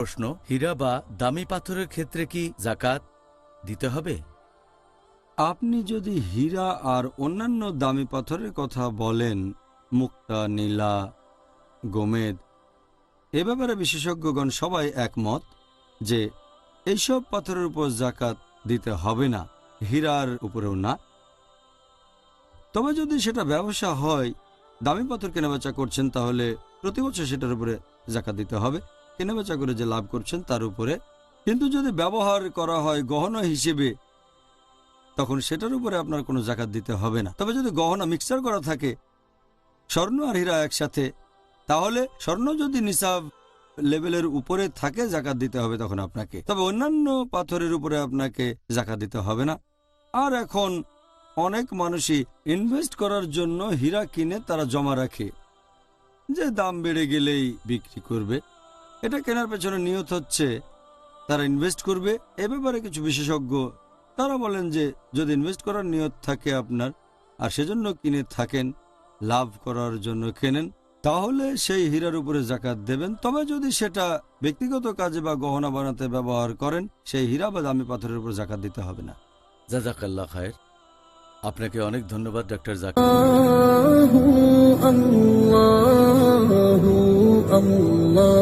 প্রশ্ন, হীরা বা দামি পাথরের ক্ষেত্রে কি যাকাত দিতে হবে? আপনি যদি হীরা আর অন্যান্য দামি পাথরের কথা বলেন, মুক্তা, নীলা, গোমেদ, এ ব্যাপারে বিশেষজ্ঞগণ সবাই একমত যে এইসব পাথরের উপর যাকাত দিতে হবে না, হীরার উপরেও না। তবে যদি সেটা ব্যবসা হয়, দামি পাথর কেনাবেচা করছেন, তাহলে প্রতি বছর সেটার উপরে যাকাত দিতে হবে, কেনাবেচা করে যে লাভ করছেন তার উপরে। কিন্তু যদি ব্যবহার করা হয় গহনা হিসেবে, তখন সেটার উপরে আপনার কোনো যাকাত দিতে হবে না। তবে যদি গহনা মিক্সার করা থাকে, স্বর্ণ আর হীরা একসাথে, তাহলে স্বর্ণ যদি নিসাব লেভেলের উপরে থাকে যাকাত দিতে হবে তখন আপনাকে। তবে অন্যান্য পাথরের উপরে আপনাকে যাকাত দিতে হবে না। আর এখন অনেক মানুষই ইনভেস্ট করার জন্য হীরা কিনে তারা জমা রাখে, যে দাম বেড়ে গেলেই বিক্রি করবে। এটা কেনার পেছনে নিয়ত হচ্ছে তারা ইনভেস্ট করবে। এ ব্যাপারে কিছু বিশেষজ্ঞ তারা বলেন যে যদি ইনভেস্ট করার নিয়ত থাকে আপনার, আর সেজন্য কিনে থাকেন, লাভ করার জন্য কেনেন, তাহলে সেই হীরার উপরে যাকাত দেবেন। তবে যদি সেটা ব্যক্তিগত কাজে বা গহনা বানাতে ব্যবহার করেন, সেই হীরা বা দামি পাথরের উপর যাকাত দিতে হবে না। জাযাকাল্লাহ খায়ের। আপনাকে অনেক ধন্যবাদ ডক্টর জাকির। আল্লাহু আল্লাহু আল্লাহ।